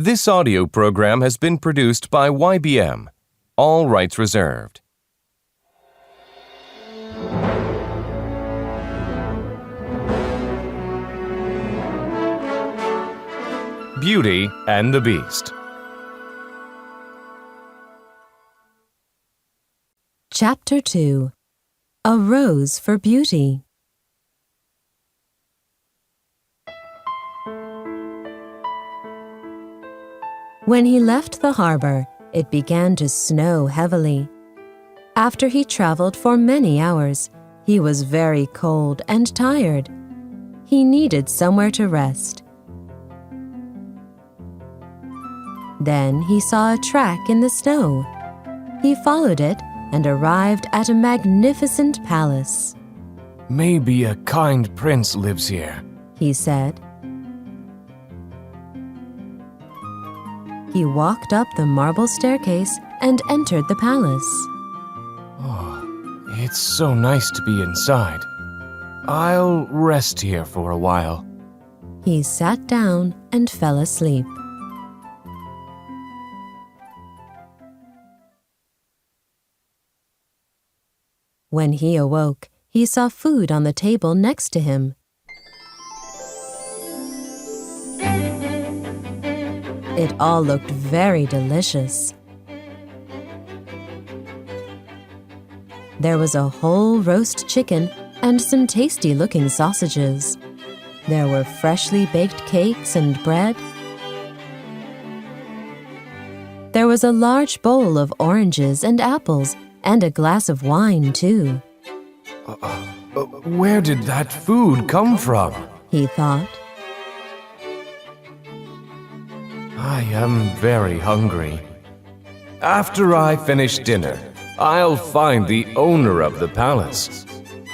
This audio program has been produced by YBM. All rights reserved. Beauty and the Beast. Chapter 2. A Rose for Beauty. When he left the harbor, it began to snow heavily. After he traveled for many hours, he was very cold and tired. He needed somewhere to rest. Then he saw a track in the snow. He followed it and arrived at a magnificent palace. Maybe a kind prince lives here, he said. He walked up the marble staircase and entered the palace. Oh, it's so nice to be inside. I'll rest here for a while. He sat down and fell asleep. When he awoke, he saw food on the table next to him. It all looked very delicious. There was a whole roast chicken and some tasty-looking sausages. There were freshly baked cakes and bread. There was a large bowl of oranges and apples and a glass of wine, too. Where did that food come from? He thought. I am very hungry. After I finish dinner, I'll find the owner of the palace.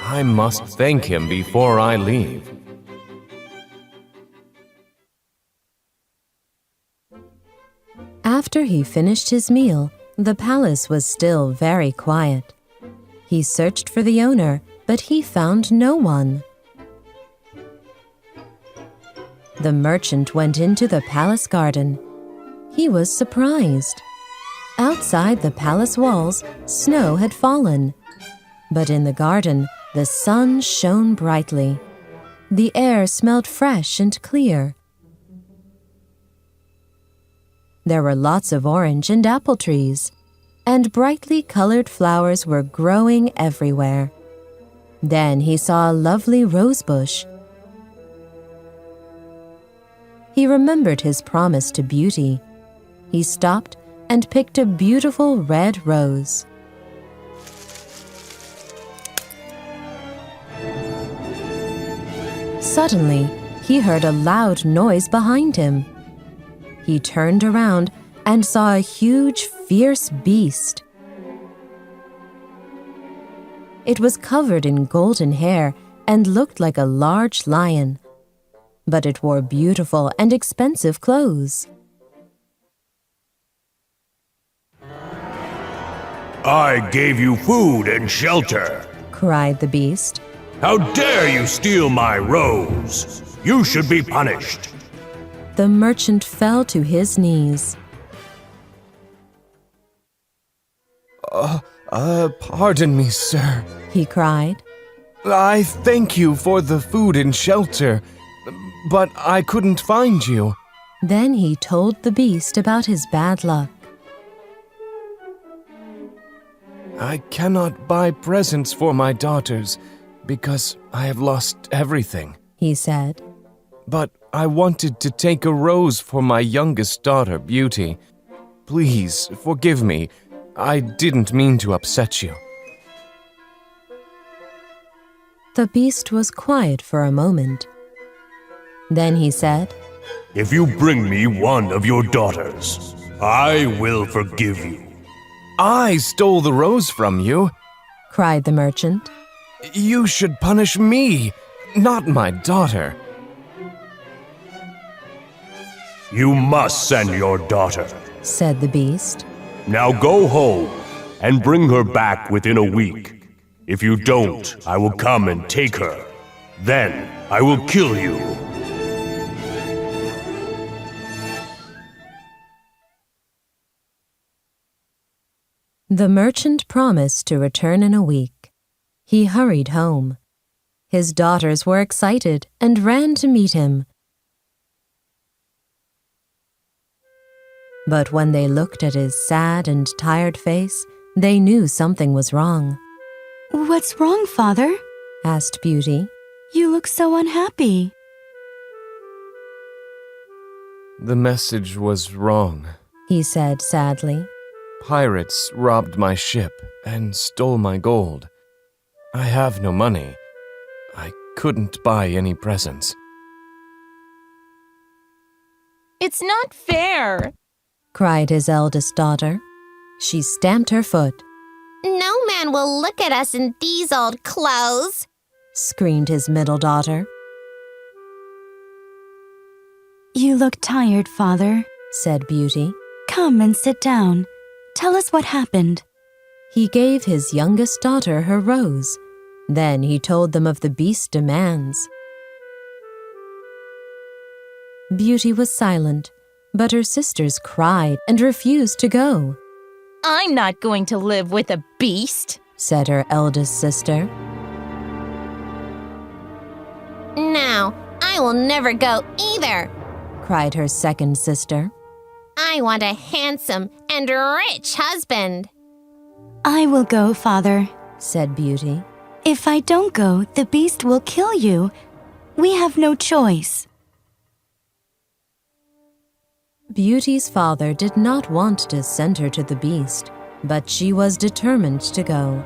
I must thank him before I leave. After he finished his meal, the palace was still very quiet. He searched for the owner, but he found no one. The merchant went into the palace garden. He was surprised. Outside the palace walls, snow had fallen. But in the garden, the sun shone brightly. The air smelled fresh and clear. There were lots of orange and apple trees, and brightly colored flowers were growing everywhere. Then he saw a lovely rose bush. He remembered his promise to Beauty. He stopped and picked a beautiful red rose. Suddenly, he heard a loud noise behind him. He turned around and saw a huge, fierce beast. It was covered in golden hair and looked like a large lion, but it wore beautiful and expensive clothes. I gave you food and shelter, cried the beast. How dare you steal my rose? You should be punished. The merchant fell to his knees. Pardon me, sir, he cried. I thank you for the food and shelter, but I couldn't find you. Then he told the beast about his bad luck. I cannot buy presents for my daughters because I have lost everything, he said. But I wanted to take a rose for my youngest daughter, Beauty. Please forgive me. I didn't mean to upset you. The beast was quiet for a moment. Then he said, If you bring me one of your daughters, I will forgive you. I stole the rose from you, cried the merchant. You should punish me, not my daughter. You must send your daughter, said the beast. Now go home and bring her back within a week. If you don't, I will come and take her. Then I will kill you. The merchant promised to return in a week. He hurried home. His daughters were excited and ran to meet him. But when they looked at his sad and tired face, they knew something was wrong. What's wrong, Father? Asked Beauty. You look so unhappy. The message was wrong. He said sadly. Pirates robbed my ship and stole my gold. I have no money. I couldn't buy any presents. It's not fair, cried his eldest daughter. She stamped her foot. No man will look at us in these old clothes, Screamed his middle daughter. You look tired, Father. Said Beauty. Come and sit down. Tell us what happened. He gave his youngest daughter her rose. Then he told them of the beast's demands. Beauty was silent, but her sisters cried and refused to go, I'm not going to live with a beast. said her eldest sister. No, I will never go either. Cried her second sister. I want a handsome and rich husband. I will go, Father. Said Beauty. If I don't go, the beast will kill you. We have no choice. Beauty's father did not want to send her to the beast, but she was determined to go.